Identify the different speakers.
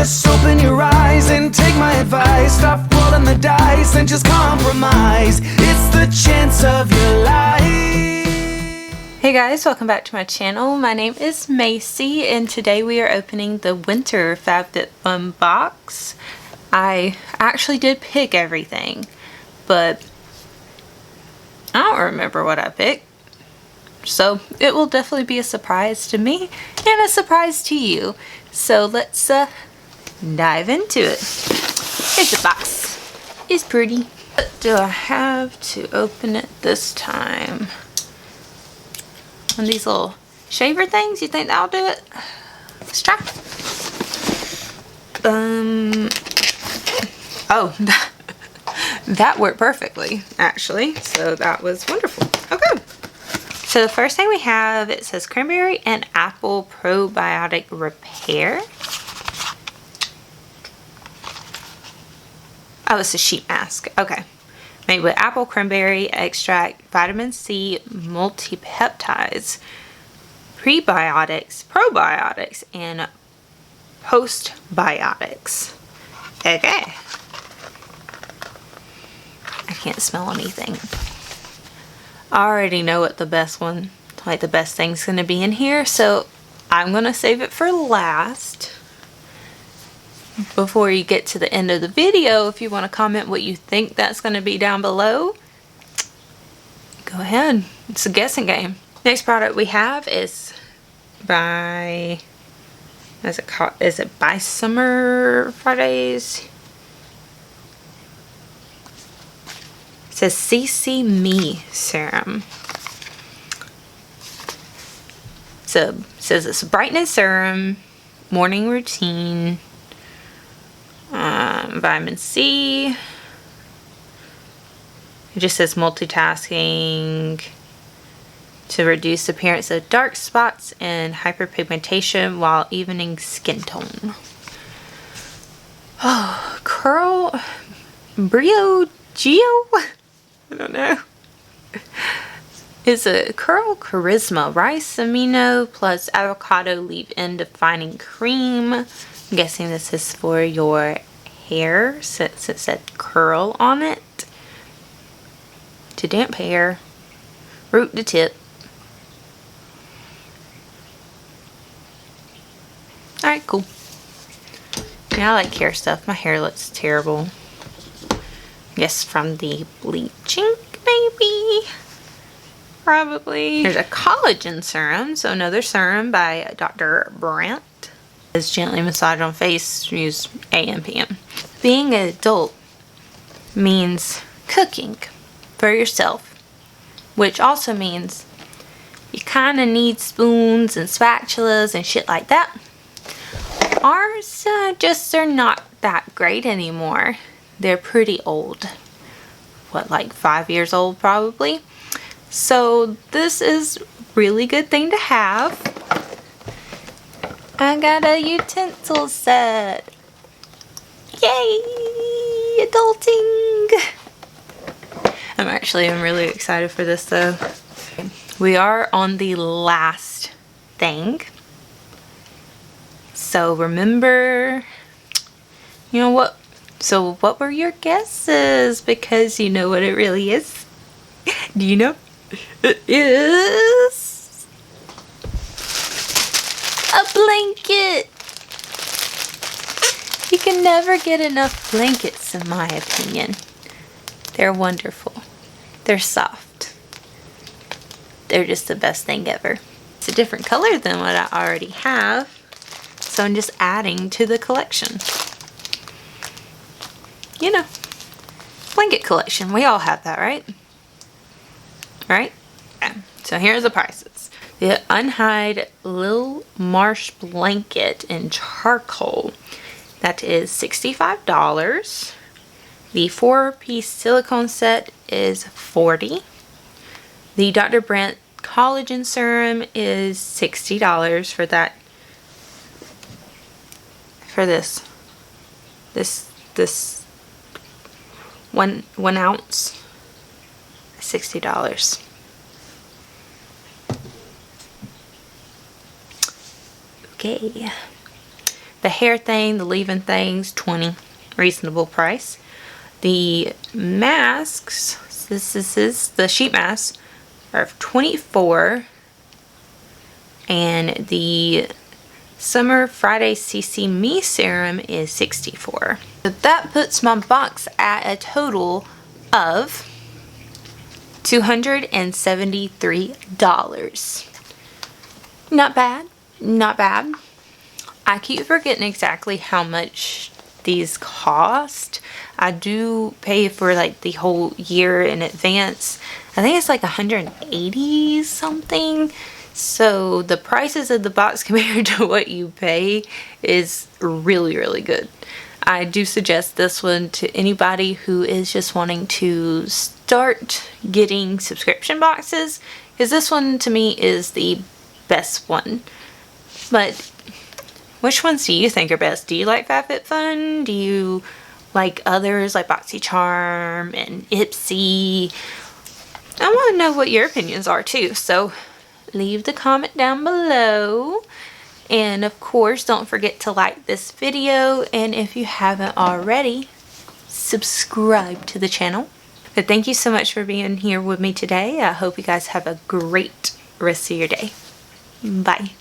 Speaker 1: Just open your eyes and take my advice. Stop rolling the dice and just compromise. It's the chance of your life.
Speaker 2: Hey guys, welcome back to my channel. My name is Macy and today we are opening the winter FabFitFun box. I actually did pick everything, but I don't remember what I picked. So it will definitely be a surprise to me and a surprise to you. So let's dive into it. Here's the box. It's pretty. What do I have to open it this time? One of these little shaver things, you think that'll do it? Let's try. Oh, that worked perfectly, actually. So that was wonderful. Okay. So the first thing we have, it says cranberry and apple probiotic repair. Oh, it's a sheet mask. Okay. Made with apple cranberry extract, vitamin C, multi-peptides, prebiotics, probiotics, and postbiotics. Okay. I can't smell anything. I already know what the best one, like the best thing's going to be in here, so I'm going to save it for last. Before you get to the end of the video, if you want to comment what you think that's going to be down below, go ahead. It's a guessing game. Next product we have is by, is it by Summer Fridays? It says CC Me Serum. So it says it's a brightness serum, morning routine, vitamin C. It just says multitasking to reduce the appearance of dark spots and hyperpigmentation while evening skin tone. Oh, curl brio geo. I don't know. It's a curl charisma rice amino plus avocado leave-in defining cream. I'm guessing this is for your hair since it said curl on it. To damp hair, root to tip. Alright, cool. Yeah, I like hair stuff. My hair looks terrible. Guess from the bleaching, maybe? Probably. There's a collagen serum, so another serum by Dr. Brandt. It's gently massaged on face, use AM PM. Being an adult means cooking for yourself, which also means you kind of need spoons and spatulas and shit like that. Ours just are not that great anymore. They're pretty old. What, like 5 years old probably? So this is a really good thing to have. I got a utensil set. Yay! Adulting! I'm really excited for this though. We are on the last thing. So remember, you know what? So what were your guesses? Because you know what it really is. Do you know? It is a blanket. You can never get enough blankets, in my opinion. They're wonderful. They're soft. They're just the best thing ever. It's a different color than what I already have, so I'm just adding to the collection. You know, blanket collection. We all have that, right? Right? Okay. So here's the prices. The Untitled Lil Marsh blanket in charcoal. That is $65. The 4-piece silicone set is $40. The Dr. Brandt collagen serum is $60 for that. For this 1 ounce. $60. Okay. The hair thing, the leave-in things, $20. Reasonable price. The masks, this is the sheet masks, are $24. And the Summer Friday CC Me Serum is $64. So that puts my box at a total of $273. Not bad, not bad. I keep forgetting exactly how much these cost. I do pay for like the whole year in advance. I think it's like 180 something. So the prices of the box compared to what you pay is really, really good. I do suggest this one to anybody who is just wanting to start getting subscription boxes, because this one to me is the best one. But which ones do you think are best? Do you like FabFitFun? Do you like others like BoxyCharm and Ipsy? I want to know what your opinions are too, so leave the comment down below. And of course, don't forget to like this video, and if you haven't already, subscribe to the channel. But thank you so much for being here with me today. I hope you guys have a great rest of your day. Bye.